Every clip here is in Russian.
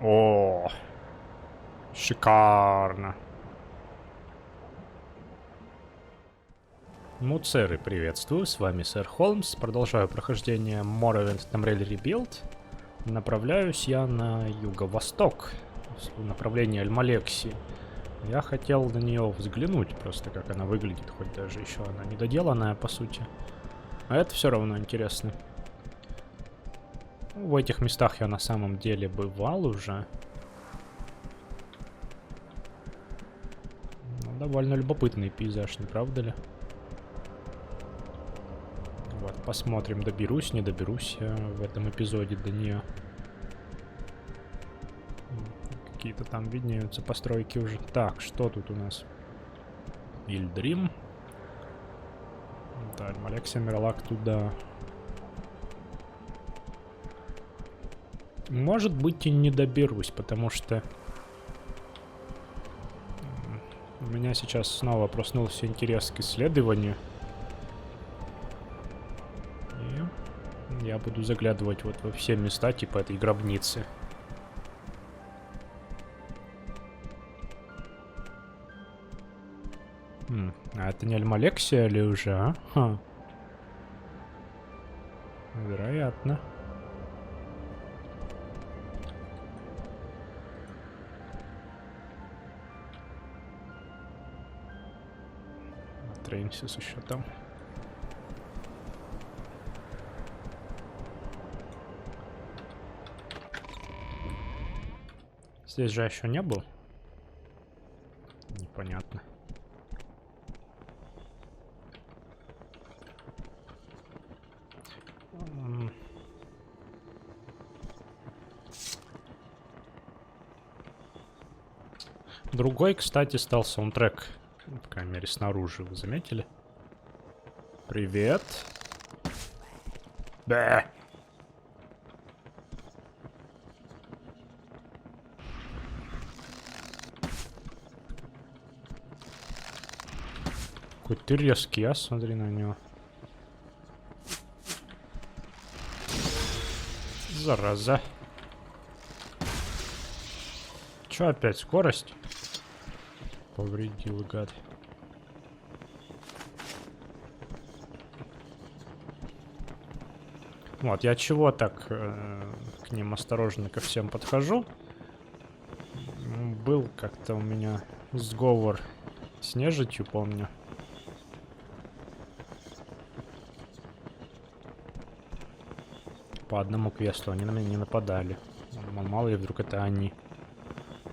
О, шикарно. Муцеры, приветствую, с вами сэр Холмс. Продолжаю прохождение Morrowind Tamriel Rebuild. Направляюсь я на юго-восток, в направлении Альмалекси. Я хотел на нее взглянуть, просто как она выглядит, хоть даже еще она недоделанная, по сути. А это все равно интересно. В этих местах я на самом деле бывал уже. Ну, довольно любопытный пейзаж, не правда ли? Вот, посмотрим, доберусь, не доберусь я в этом эпизоде до нее. Какие-то там виднеются постройки уже. Так, что тут у нас? Ильдрим. Да, Альмалекси, Мерлак туда. Может быть, и не доберусь, потому что у меня сейчас снова проснулся интерес к исследованию. И я буду заглядывать вот во все места, типа этой гробницы. А это не Альмалексия ли уже, а? Ха. Вероятно. Трейнсис еще там. Здесь же еще не был. Непонятно. Другой, кстати, стал саундтрек. По крайней мере, снаружи. Вы заметили? Привет. Бэ. Какой ты резкий, а? Смотри на него. Зараза. Чё опять? Скорость? Повредил, гад. Вот, я чего так к ним осторожно ко всем подхожу. Был как-то у меня сговор с нежитью, помню. По одному квесту они на меня не нападали. Мало ли, вдруг это они.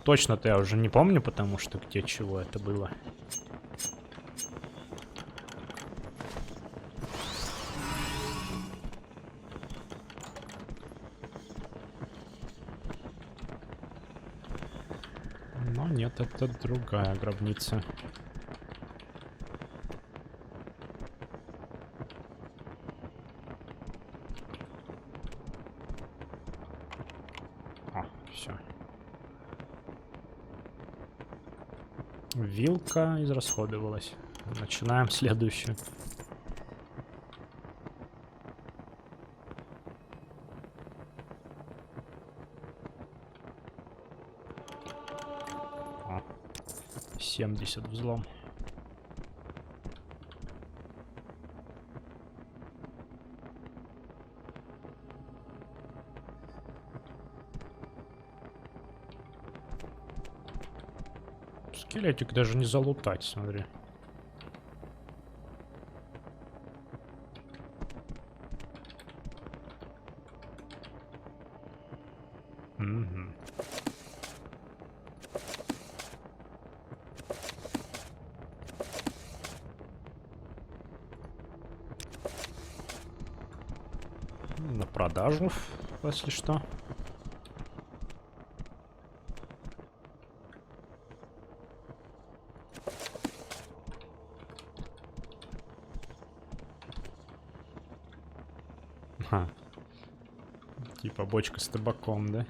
Точно-то я уже не помню, потому что где чего это было. Но нет, это другая гробница. О, все. Вилка израсходовалась. Начинаем следующую. О, 70 взлом. Скелетик даже не залутать, смотри. Угу. На продажу, если что. Ха. Типа бочка с табаком, да?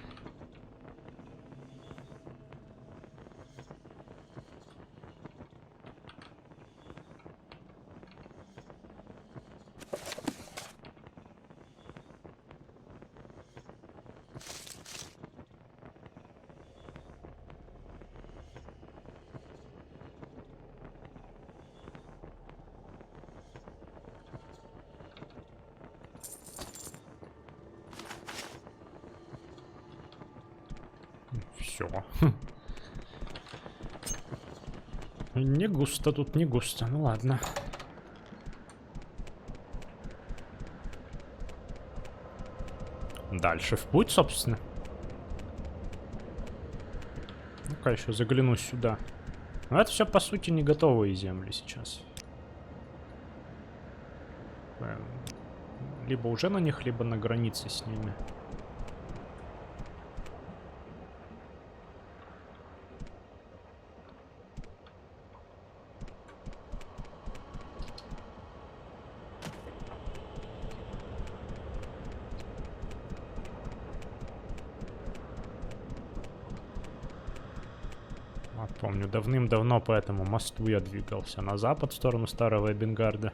все. Не густо тут, не густо. Ну ладно. Дальше в путь, собственно. Ну-ка, еще загляну сюда. Но это все, по сути, не готовые земли сейчас. Либо уже на них, либо на границе с ними. Помню, давным-давно по этому мосту я двигался на запад в сторону старого Эбенгарда.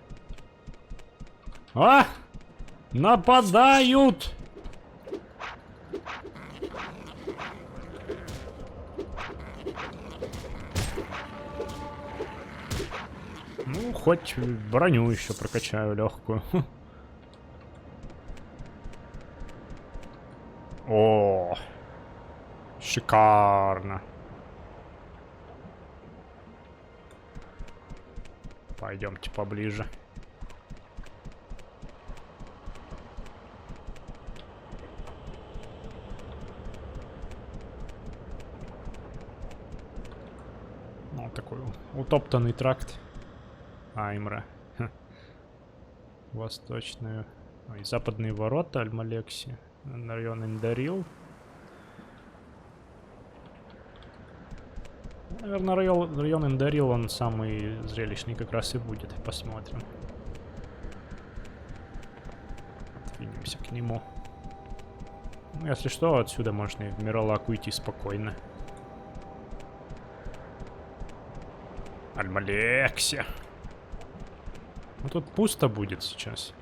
А! Нападают! Ну, хоть броню еще прокачаю легкую. О, шикарно. Пойдемте поближе. Ну, такой утоптанный тракт. Аймра. Восточные... Ой, западные ворота Аль-Малекси. Район Эндарил. Наверное, район Эндарил, он самый зрелищный как раз и будет. Посмотрим. Двинемся к нему. Ну, если что, отсюда можно и в Миролак уйти спокойно. Аль-Малекси. Ну, тут пусто будет сейчас.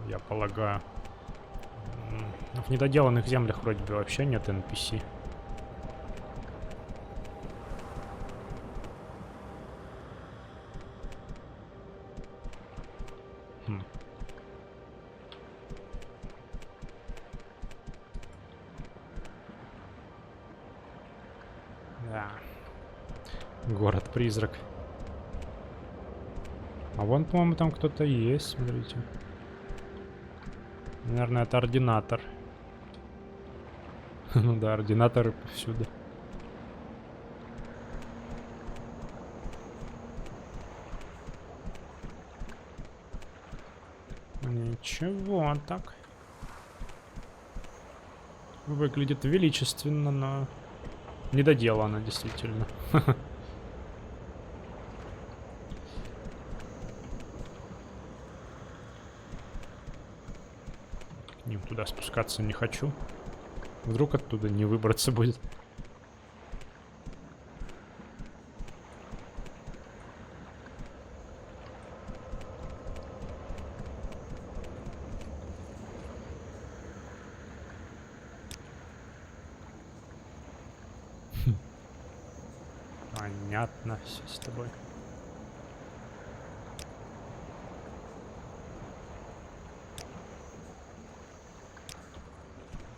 Я полагаю. В недоделанных землях вроде бы вообще нет NPC. Да. Город-призрак. А вон, по-моему, там кто-то есть, смотрите. Наверное, это ординатор. Ну да, ординаторы повсюду. Ничего, так. Выглядит величественно, но недоделано, действительно. К ним туда спускаться не хочу. Вдруг оттуда не выбраться будет. Понятно все с тобой.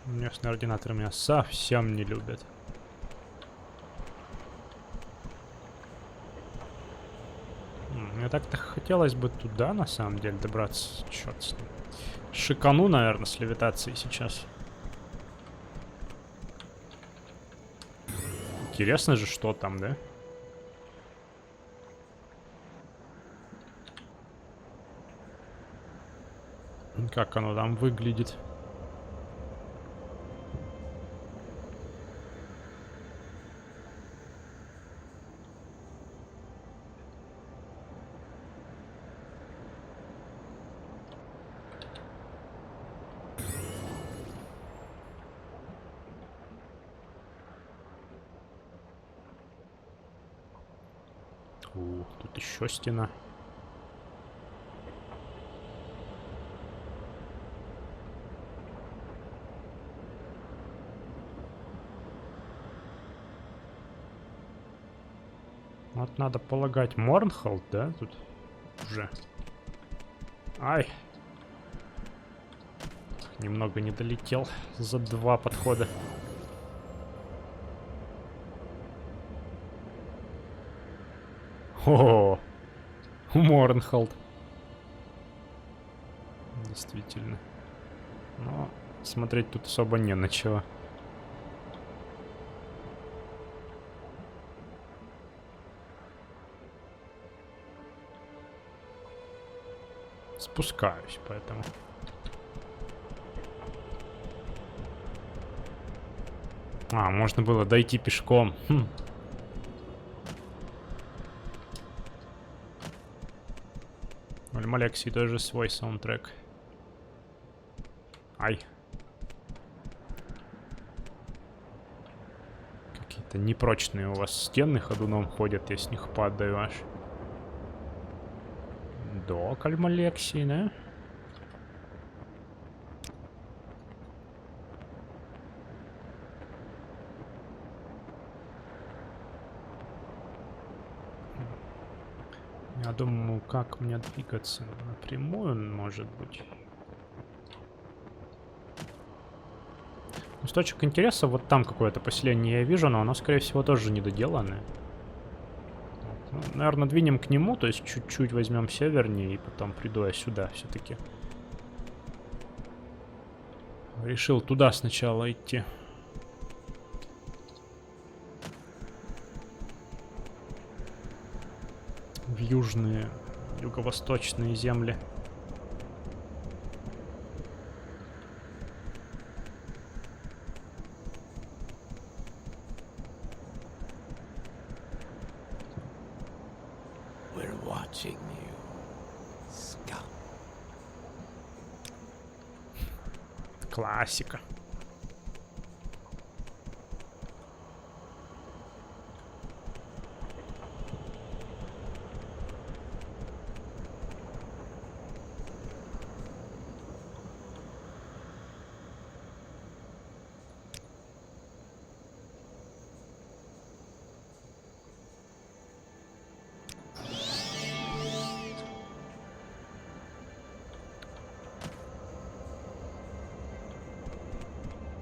Местные ординаторы меня совсем не любят. Мне так-то хотелось бы туда, на самом деле, добраться. Черт с ним. Шикану, наверное, с левитацией сейчас. Интересно же, что там, да? Как оно там выглядит? Тут еще стена. Вот надо полагать Морнхолд, да, тут уже. Ай. Немного не долетел за 2 подхода. О, Морнхолд. Действительно. Но смотреть тут особо не на чего. Спускаюсь, поэтому. А, можно было дойти пешком. Хм. У Альмалексии тоже свой саундтрек. Ай. Какие-то непрочные у вас стены ходуном ходят, я с них падаю аж. Док Альмалексии, да? Я думаю, как мне двигаться напрямую, может быть. С точек интереса, вот там какое-то поселение я вижу, но оно, скорее всего, тоже недоделанное. Ну, наверное, двинем к нему, то есть чуть-чуть возьмем севернее, и потом приду я сюда все-таки. Решил туда сначала идти. В южные, юго-восточные земли. Классика.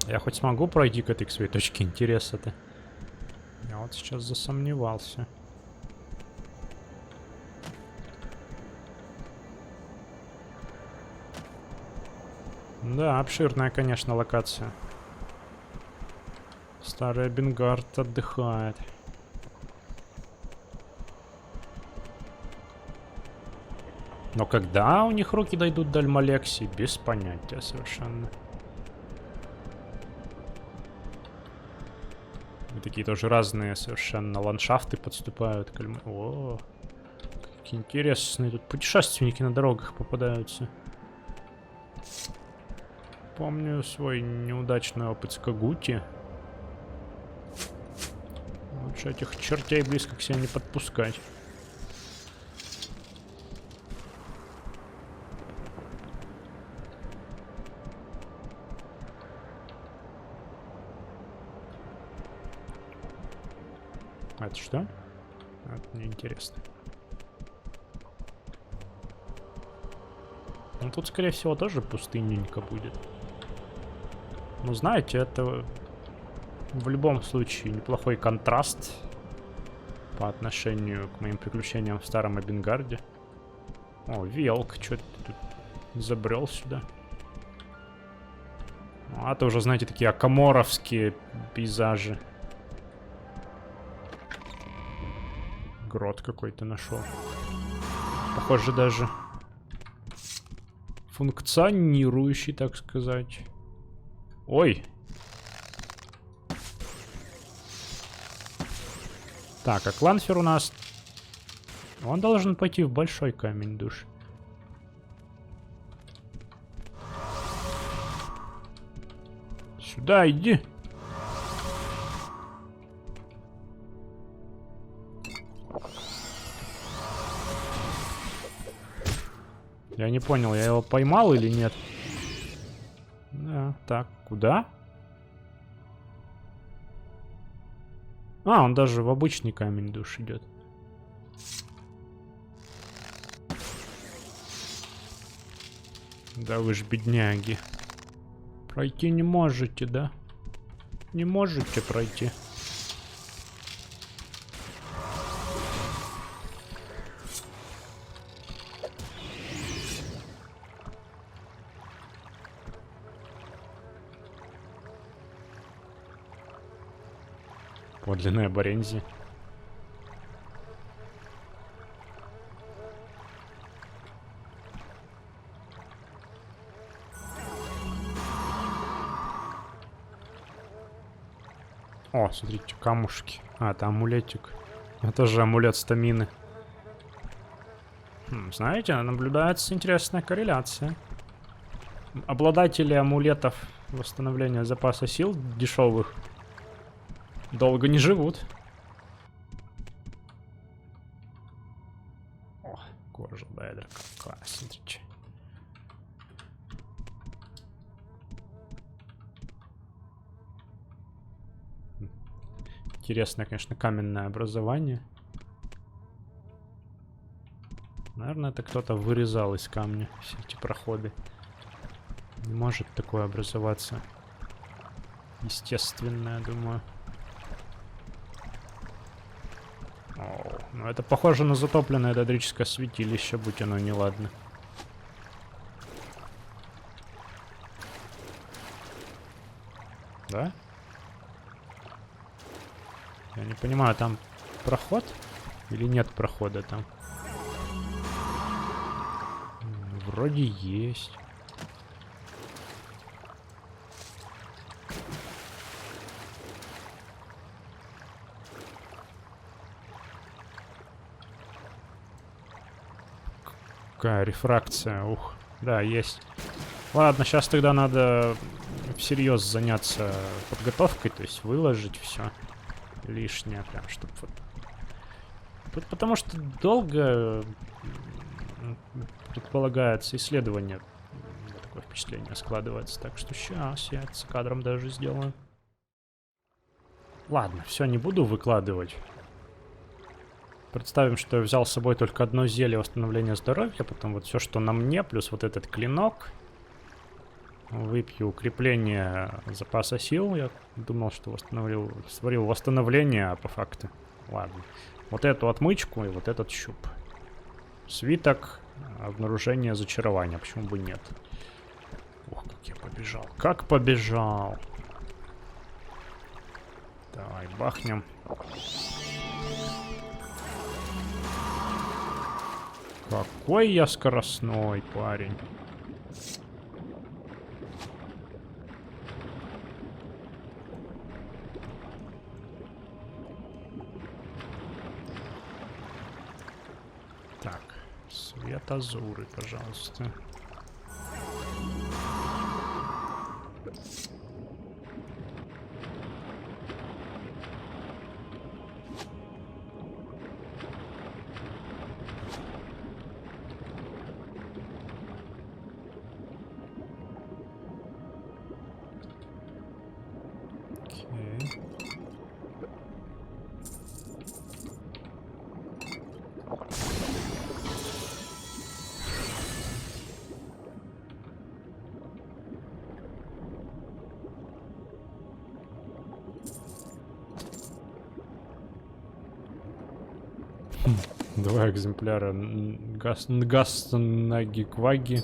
Я хоть смогу пройти к этой к своей точке интереса-то? Я вот сейчас засомневался. Да, обширная, конечно, локация. Старый Бенгард отдыхает. Но когда у них руки дойдут до Альмалексии, без понятия совершенно. И такие тоже разные совершенно ландшафты подступают к О, какие интересные тут путешественники на дорогах попадаются. Помню свой неудачный опыт с Когути. Лучше этих чертей близко к себе не подпускать. А это что? Это неинтересно. Ну тут, скорее всего, тоже пустынненько будет. Ну, знаете, это в любом случае неплохой контраст по отношению к моим приключениям в старом Эбенгарде. О, Велк, что ты тут забрел сюда? А то уже, знаете, такие акаморовские пейзажи. Грот какой-то нашел. Похоже, даже функционирующий, так сказать. Ой. Так, а Кланфер у нас... Он должен пойти в большой камень душ. Сюда иди. Я не понял, я его поймал или нет? Да, так, куда? А, он даже в обычный камень душ идет. Да вы ж бедняги. Пройти не можете, да? Не можете пройти. Подлинная Борензи. О, смотрите, камушки. А, это амулетик. Это же амулет стамины. Знаете, наблюдается интересная корреляция. Обладатели амулетов восстановления запаса сил дешевых долго не живут. О, кожа бедра. Класс, смотрите. Интересное, конечно, каменное образование. Наверное, это кто-то вырезал из камня все эти проходы. Не может такое образоваться. Естественное, думаю. О, ну это похоже на затопленное додрическое святилище, будь оно неладно. Да? Я не понимаю, там проход? Или нет прохода там? Вроде есть. Какая рефракция, ух. Да, есть. Ладно, сейчас тогда надо всерьез заняться подготовкой, то есть выложить все лишнее, прям, чтобы вот... Потому что долго предполагается исследование. Такое впечатление складывается. Так что сейчас я это с кадром даже сделаю. Ладно, все, не буду выкладывать. Представим, что я взял с собой только одно зелье восстановления здоровья, потом вот все, что на мне, плюс вот этот клинок. Выпью укрепление запаса сил. Я думал, что сварил восстановление, а по факту... Ладно. Вот эту отмычку и вот этот щуп. Свиток обнаружения зачарования. Почему бы нет? Ох, как я побежал. Как побежал. Давай, бахнем. Какой я скоростной парень. Так, свет азуры, пожалуйста. Два экземпляра Нгастнаги-Кваги.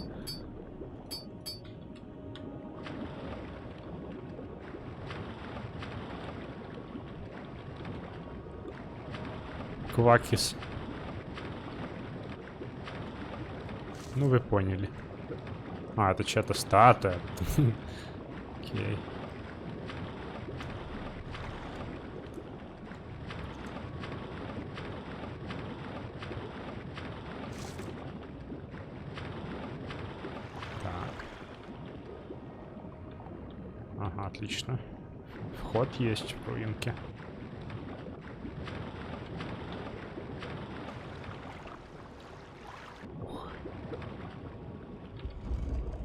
Квакис. Ну, вы поняли. А, это чья-то статуя. Окей. Ага, отлично. Вход есть в руинке. Ух.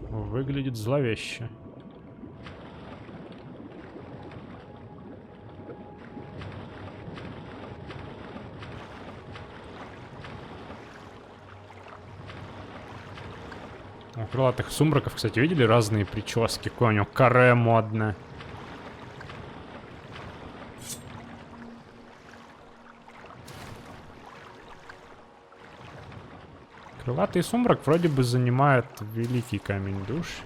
Выглядит зловеще. Ох, Крылатых сумраков, кстати, видели разные прически? Какое у него каре модное. Крылатый сумрак вроде бы занимает великий камень душ.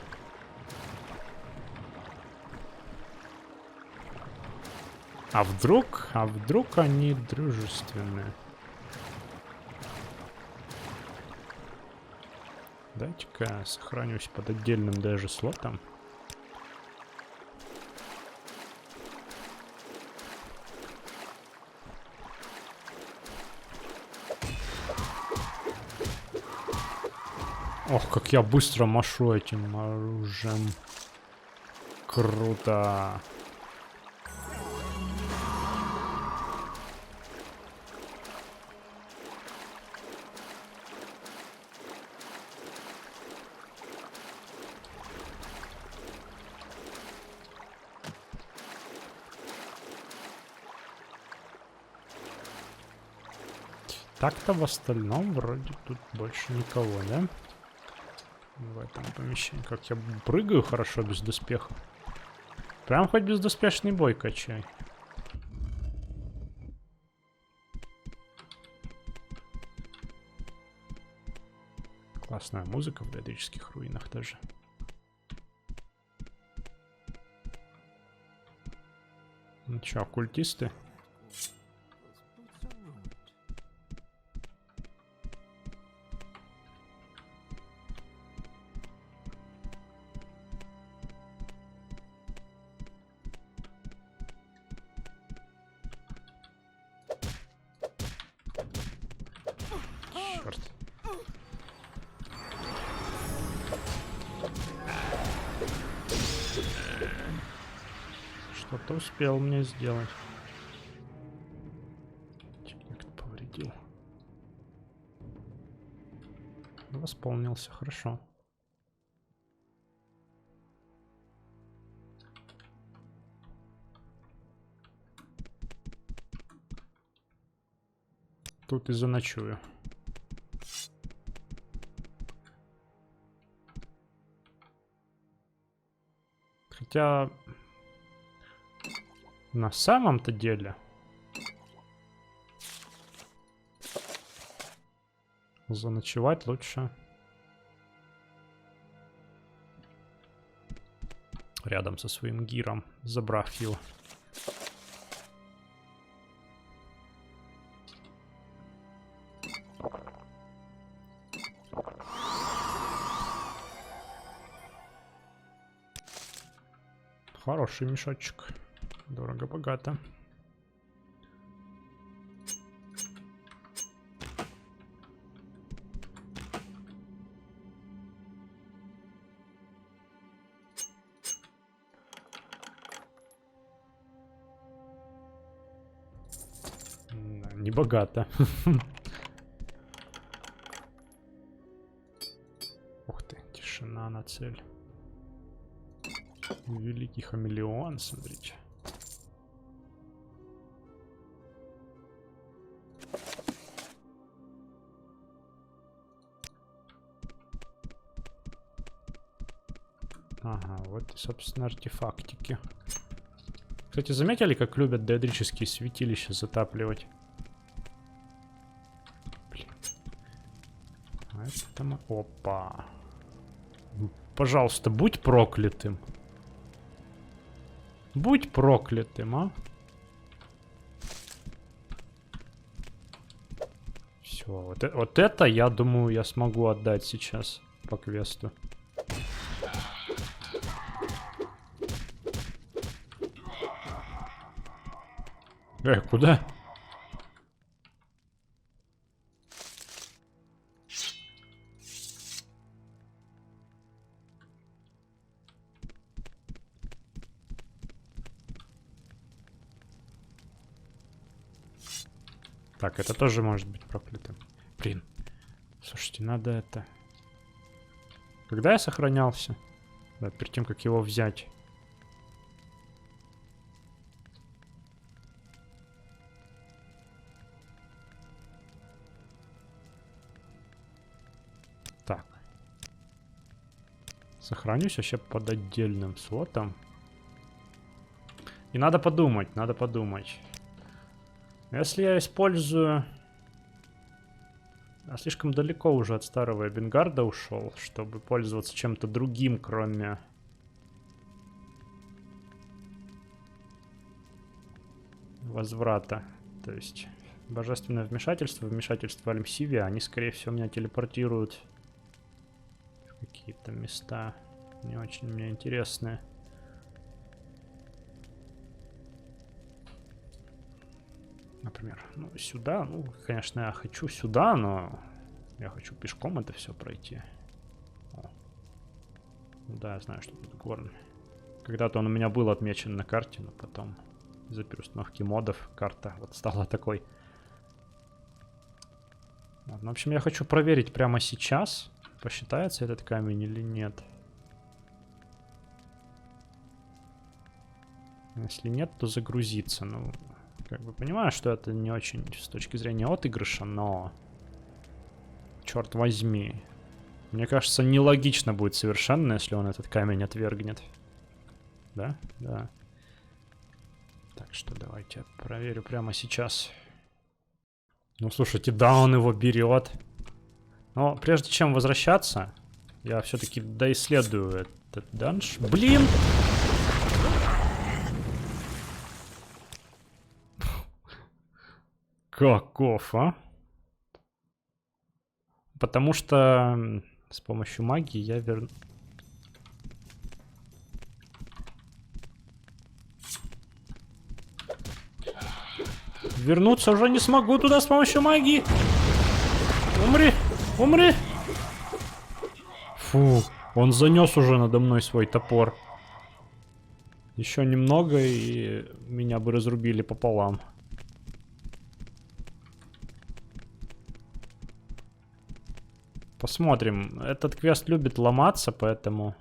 А вдруг они дружественные? Дайте-ка сохранюсь под отдельным даже слотом. Ох, как я быстро машу этим оружием. Круто. Так-то в остальном вроде тут больше никого, да? В этом помещении. Как я прыгаю хорошо без доспеха. Прям хоть бездоспешный бой качай. Классная музыка в Дейдрических руинах даже. Ну чё, оккультисты? Черт. Что-то успел мне сделать. Как-то повредил. Восполнился, хорошо. Тут и заночую. Хотя на самом-то деле заночевать лучше рядом со своим гиром, забрав его. Хороший мешочек. Дорого-богато. Не богато. Ух ты, тишина на цель. Великий хамелеон, смотрите. Ага, вот и, собственно, артефактики. Кстати, заметили, как любят дейдрические святилища затапливать? Блин. А это мы... Опа. Пожалуйста, будь проклятым. Будь проклятым, а? Все, вот это, я думаю, я смогу отдать сейчас по квесту. Куда? Так, это тоже может быть проклятым. Блин. Слушайте, надо это... Когда я сохранялся? Да, перед тем, как его взять. Так. Сохранюсь вообще под отдельным слотом. И надо подумать, надо подумать. Если я использую... Я слишком далеко уже от старого Эбенгарда ушел, чтобы пользоваться чем-то другим, кроме... возврата. То есть божественное вмешательство, вмешательство Альмсивия, они, скорее всего, меня телепортируют в какие-то места не очень мне интересные. Например, ну, сюда. Ну, конечно, я хочу сюда, но я хочу пешком это все пройти. О. Ну, да, я знаю, что тут горн. Когда-то он у меня был отмечен на карте, но потом из-за переустановки модов карта вот стала такой. Вот, ну, в общем, я хочу проверить прямо сейчас, посчитается этот камень или нет. Если нет, то загрузиться. Ну, как бы понимаю, что это не очень с точки зрения отыгрыша, но... Черт возьми. Мне кажется, нелогично будет совершенно, если он этот камень отвергнет. Да? Да. Так что давайте я проверю прямо сейчас. Ну, слушайте, да, он его берет. Но прежде чем возвращаться, я все-таки доисследую этот данж. Блин! Каков, а? Потому что с помощью магии я верну... Вернуться уже не смогу туда с помощью магии. Умри! Умри! Фу, он занес уже надо мной свой топор. Еще немного, и меня бы разрубили пополам. Посмотрим. Этот квест любит ломаться, поэтому...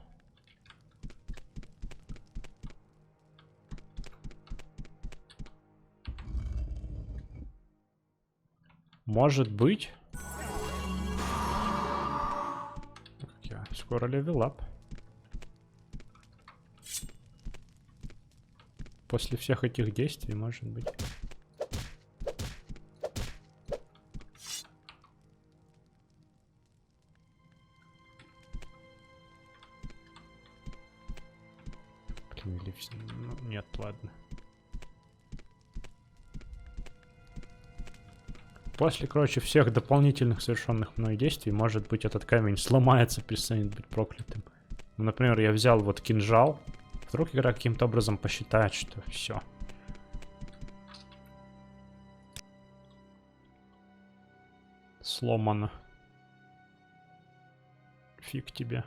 Может быть. Я скоро левелап. После всех этих действий, может быть. Блин, или... Ну, нет, ладно. После, короче, всех дополнительных совершенных мной действий, может быть, этот камень сломается, перестанет быть проклятым. Ну, например, я взял вот кинжал. Вдруг игра каким-то образом посчитает, что все. Сломано. Фиг тебе.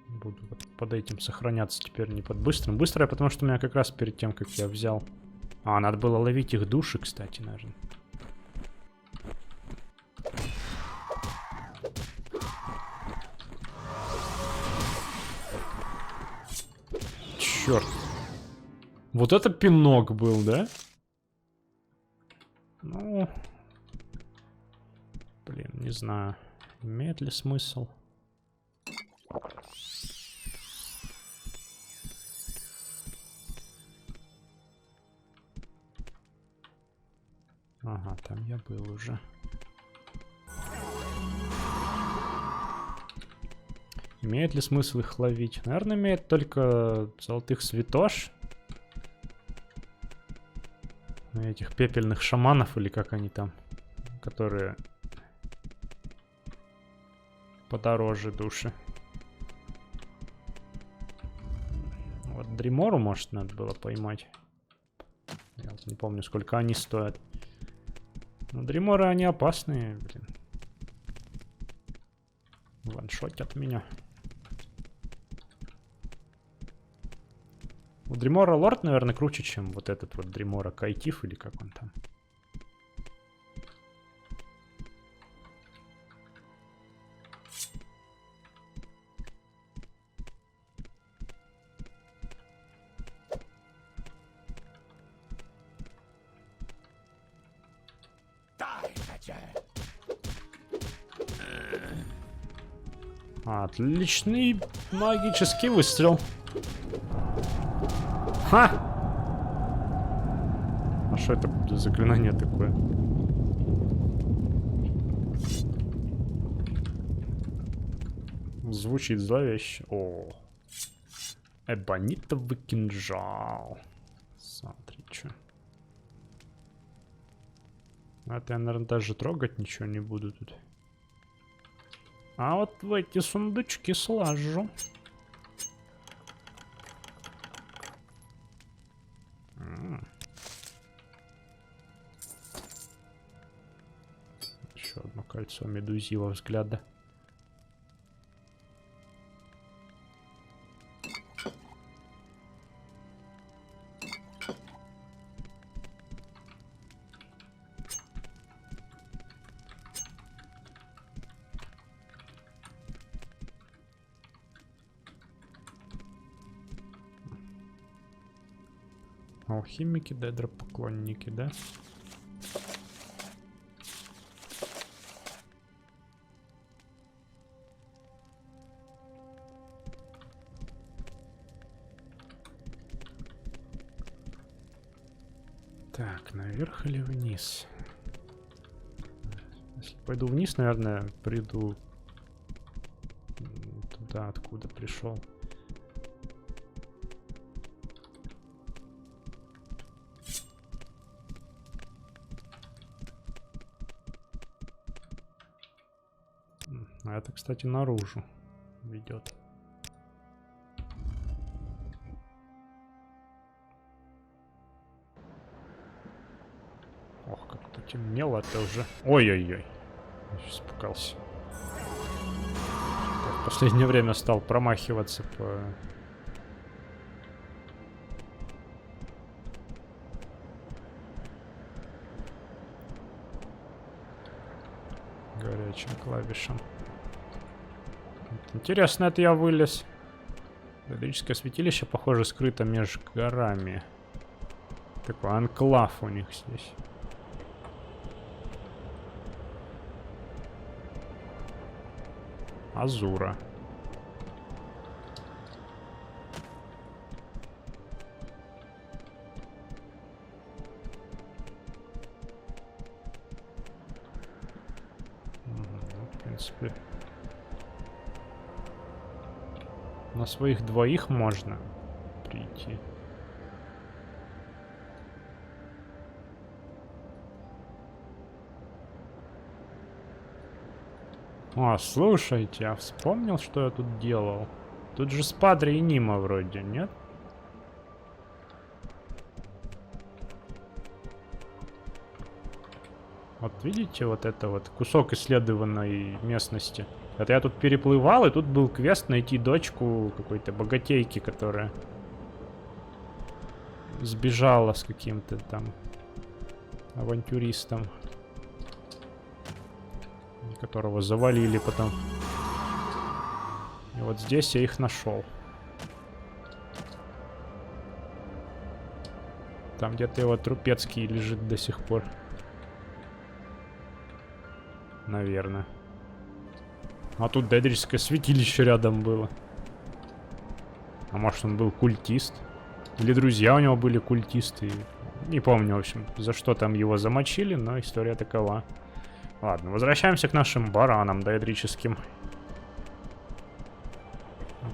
Буду вот под этим сохраняться теперь не под быстрым. Быстрое, потому что у меня как раз перед тем, как я взял... А, надо было ловить их души, кстати, наверное. Черт. Вот это пинок был, да? Ну... Блин, не знаю. Имеет ли смысл? Ага, там я был уже. Имеет ли смысл их ловить? Наверное, имеет только золотых святош. Этих пепельных шаманов, или как они там, которые подороже души. Вот Дримору, может, надо было поймать. Я вот не помню, сколько они стоят. Но Дриморы, они опасные, блин. Ваншотят меня. У Дримора лорд, наверное, круче, чем вот этот вот Дримора Кайтиф, или как он там. Отличный магический выстрел. Ха! А что это за заклинание такое? Звучит зловеще. О, эбонитовый кинжал. Смотри, что. Это я, наверное, даже трогать ничего не буду тут. А вот в эти сундучки сложу. Еще одно кольцо медузила взгляда. Алхимики, дедропоклонники, да? Так, наверх или вниз? Если пойду вниз, наверное, приду туда, откуда пришел. А это, кстати, наружу ведет. Ох, как тут темнело это уже. Ой-ой-ой. Сейчас испугался. В последнее время стал промахиваться по... горячим клавишам. Интересно, это я вылез. Электрическое святилище, похоже, скрыто между горами. Такой анклав у них здесь. Азура. В принципе, на своих двоих можно прийти. А, слушайте, я вспомнил, что я тут делал. Тут же Спадри и Нима вроде, нет? Вот видите, вот это вот кусок исследованной местности. Это я тут переплывал, и тут был квест найти дочку какой-то богатейки, которая сбежала с каким-то там авантюристом, которого завалили потом. И вот здесь я их нашел. Там где-то его Трупецкий лежит до сих пор. Наверное. А тут Дейдрическое святилище рядом было. А может, он был культист? Или друзья у него были культисты? Не помню, в общем, за что там его замочили, но история такова. Ладно, возвращаемся к нашим баранам дейдрическим.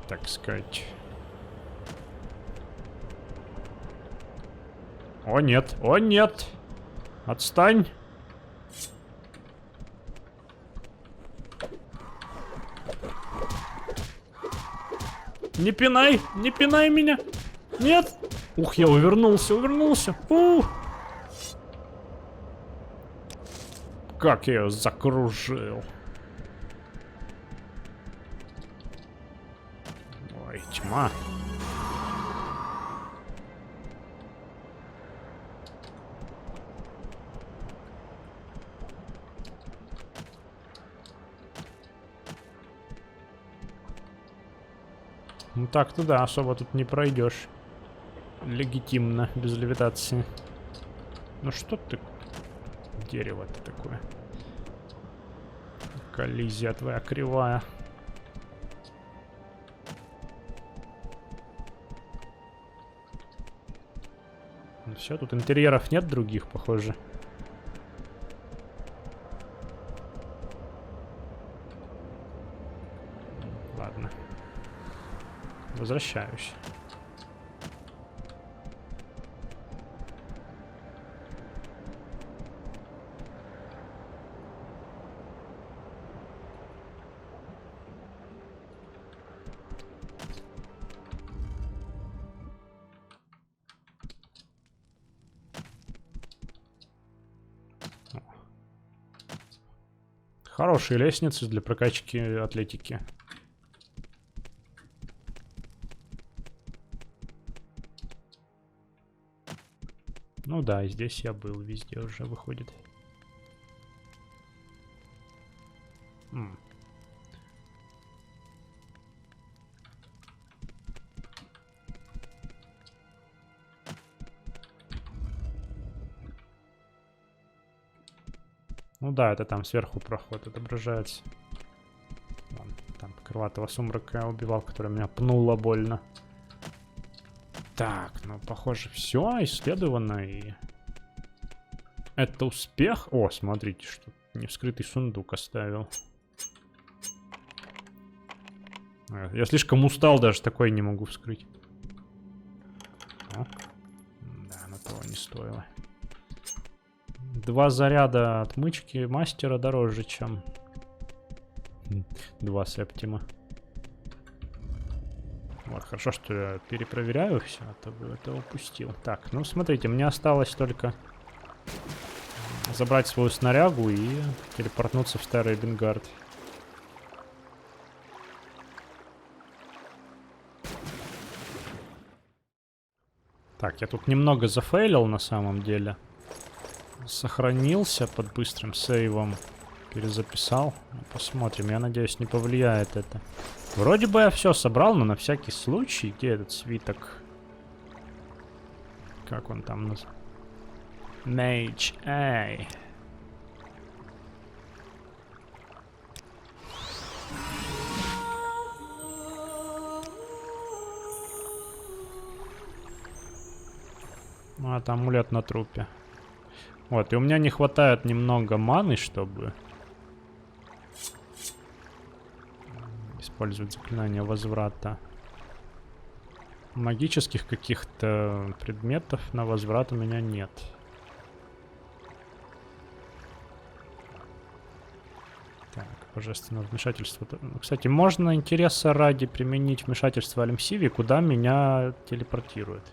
Так сказать. О нет, о нет! Отстань! Не пинай меня! Нет! Ух, я увернулся, увернулся! Как я ее закружил! Ой, тьма! Ну так-то да, особо тут не пройдешь. Легитимно, без левитации. Ну что ты... Дерево-то такое. Коллизия твоя кривая. Все, тут интерьеров нет других, похоже. Ладно. Возвращаюсь. Хорошие лестницы для прокачки атлетики. Ну да, и здесь я был, везде уже выходит. Ну да, это там сверху проход отображается. Вон, там крылатого сумрака я убивал, который меня пнуло больно. Так, ну похоже все исследовано и... Это успех? О, смотрите, что не вскрытый сундук оставил. Я слишком устал, даже такой не могу вскрыть. О. Да, на того не стоило. 2 заряда отмычки мастера дороже, чем 2 септима. Вот, хорошо, что я перепроверяю все, а то бы это упустил. Так, ну смотрите, мне осталось только забрать свою снарягу и телепортнуться в Старый Эбенгард. Так, я тут немного зафейлил на самом деле. Сохранился под быстрым сейвом. Перезаписал. Посмотрим, я надеюсь, не повлияет это. Вроде бы я все собрал, но на всякий случай. Где этот свиток? Как он там называется? Mage A. Ну, это амулет на трупе. Вот, и у меня не хватает немного маны, чтобы использовать заклинание возврата. Магических каких-то предметов на возврат у меня нет. Так, божественное вмешательство. Кстати, можно интереса ради применить вмешательство Алимсиви, куда меня телепортирует.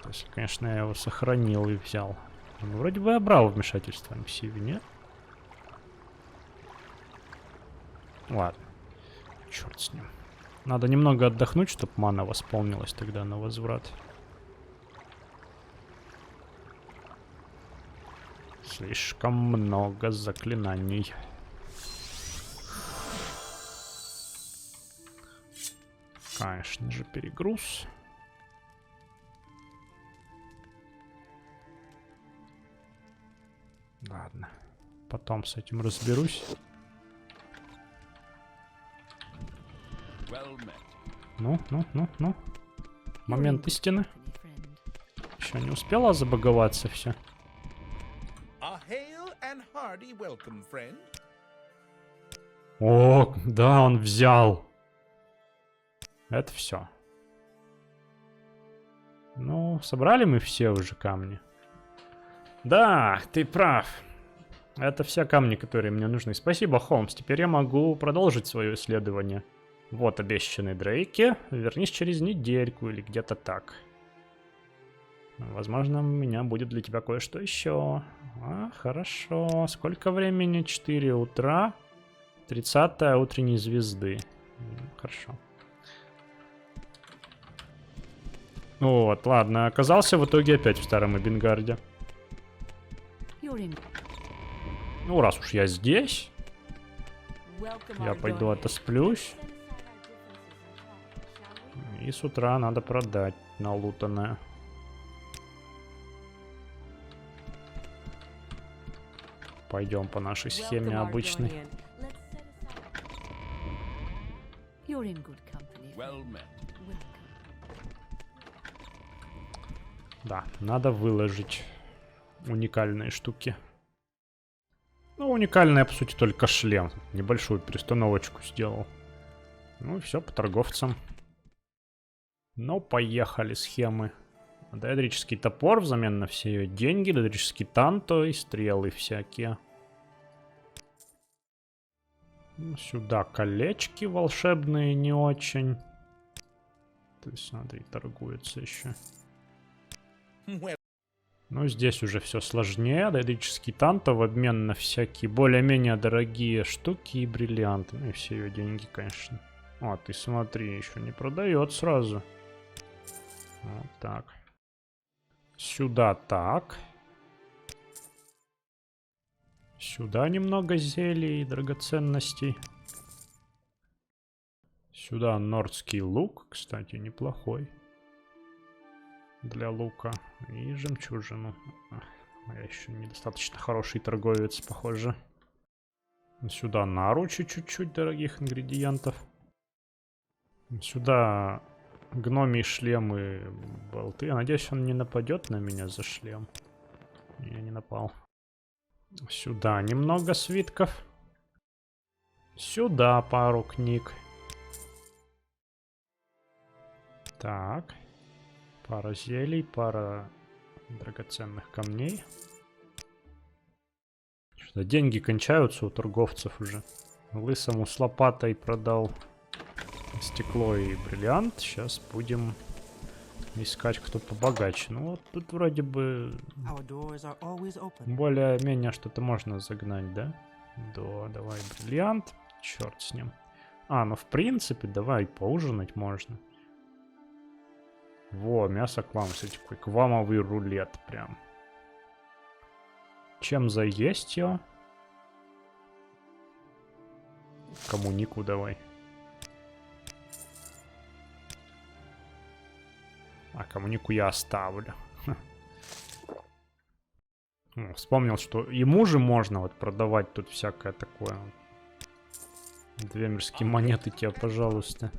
Если, конечно, я его сохранил и взял. Ну, вроде бы я брал вмешательство Алимсиви, нет? Ладно. Черт с ним. Надо немного отдохнуть, чтобы мана восполнилась тогда на возврат. Слишком много заклинаний. Конечно же, перегруз. Ладно. Потом с этим разберусь. Ну. Момент истины. Еще не успела забаговаться все. О, да, он взял. Это все. Ну, собрали мы все уже камни. Да, ты прав. Это все камни, которые мне нужны. Спасибо, Холмс. Теперь я могу продолжить свое исследование. Вот обещанный Дрейки. Вернись через недельку или где-то так. Возможно, у меня будет для тебя кое-что еще. Хорошо. Сколько времени? 4 утра. 30-я утренней звезды. Хорошо. Вот, ладно. Оказался в итоге опять в Старом Эбенгарде. Ну, раз уж я здесь, я пойду отосплюсь. И с утра надо продать налутанное. Пойдем по нашей схеме обычной. Да, надо выложить уникальные штуки. Ну, уникальная, по сути, только шлем. Небольшую перестановочку сделал. Ну и все, по торговцам. Ну, поехали схемы. Доэдрический топор взамен на все ее деньги. Доэдрический танто и стрелы всякие. Ну, сюда колечки волшебные не очень. То есть, смотри, торгуется еще. Ну, здесь уже все сложнее. Доэдрический танто в обмен на всякие более-менее дорогие штуки и бриллианты. Ну и все ее деньги, конечно. О, ты смотри, еще не продает сразу. Вот так. Сюда так. Сюда немного зелий и драгоценностей. Сюда нордский лук, кстати, неплохой. Для лука. И жемчужину. Я еще недостаточно хороший торговец, похоже. Сюда наручи чуть-чуть дорогих ингредиентов. Сюда гномий шлем и болты. Я надеюсь, он не нападет на меня за шлем. Я не напал. Сюда немного свитков. Сюда пару книг. Так. Пара зелий, пара драгоценных камней. Что-то деньги кончаются у торговцев уже. Лысому с лопатой продал стекло и бриллиант. Сейчас будем искать кто побогаче. Ну вот тут вроде бы более-менее что-то можно загнать, да? Да, давай бриллиант. Черт с ним. А, ну в принципе, давай поужинать можно. Во, мясо квам, кстати, такой квамовый рулет прям. Чем заесть его? Коммунику давай. А коммунику я оставлю. Вспомнил, что ему же можно вот продавать тут всякое такое. 2 мирские монеты тебе, пожалуйста.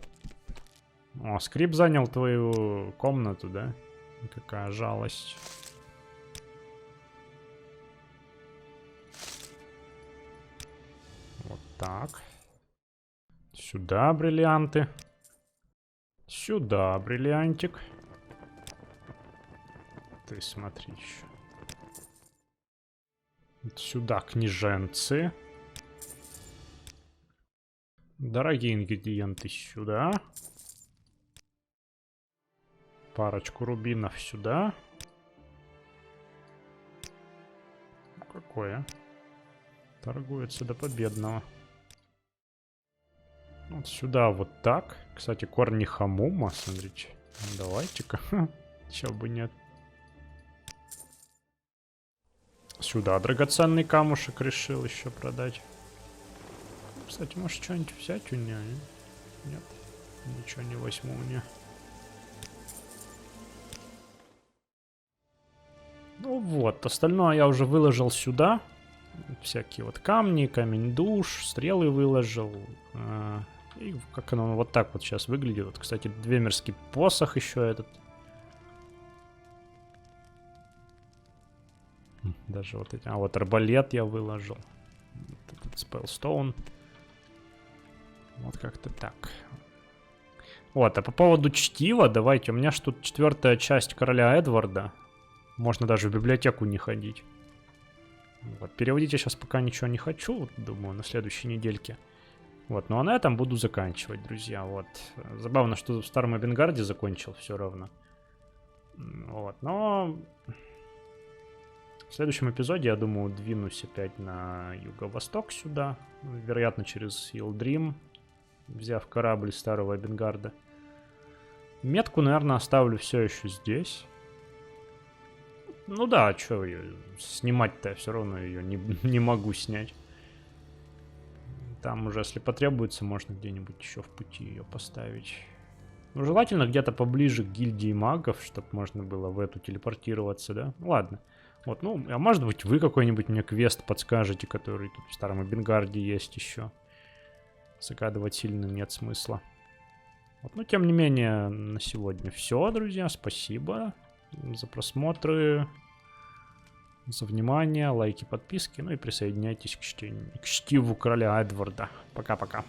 О, скрип занял твою комнату, да? Какая жалость. Вот так. Сюда бриллианты. Сюда бриллиантик. Ты смотри еще. Сюда княженцы. Дорогие ингредиенты сюда. Парочку рубинов сюда. Какое? Торгуется до победного. Вот сюда вот так. Кстати, корни хамума, смотрите. Давайте-ка. Чё бы нет. Сюда драгоценный камушек решил еще продать. Кстати, может что-нибудь взять у нее? Нет, ничего не возьму у нее. Ну вот, остальное я уже выложил сюда. Всякие вот камни, камень душ, стрелы выложил. И как оно вот так вот сейчас выглядит. Вот, кстати, двемерский посох еще этот. Даже вот эти. А вот арбалет я выложил. Вот этот спелстоун. Вот как-то так. Вот, а по поводу чтива, давайте. У меня ж тут 4-я часть короля Эдварда. Можно даже в библиотеку не ходить. Вот, переводить я сейчас пока ничего не хочу. Вот, думаю, на следующей недельке. Вот, ну а на этом буду заканчивать, друзья. Вот. Забавно, что в Старом Эбенгарде закончил все равно. Вот, но... В следующем эпизоде, я думаю, двинусь опять на юго-восток сюда. Вероятно, через Илдрим, взяв корабль Старого Эбенгарда. Метку, наверное, оставлю все еще здесь. Ну да, что ее снимать-то, я все равно ее не могу снять. Там уже, если потребуется, можно где-нибудь еще в пути ее поставить. Ну, желательно где-то поближе к гильдии магов, чтобы можно было в эту телепортироваться, да? Ладно. Вот, ну, а может быть, вы какой-нибудь мне квест подскажете, который тут в Старом Эбенгарде есть еще. Загадывать сильно нет смысла. Вот, но тем не менее, на сегодня все, друзья. Спасибо за просмотры, за внимание, лайки, подписки. Ну и присоединяйтесь к чтиву короля Эдварда. Пока-пока.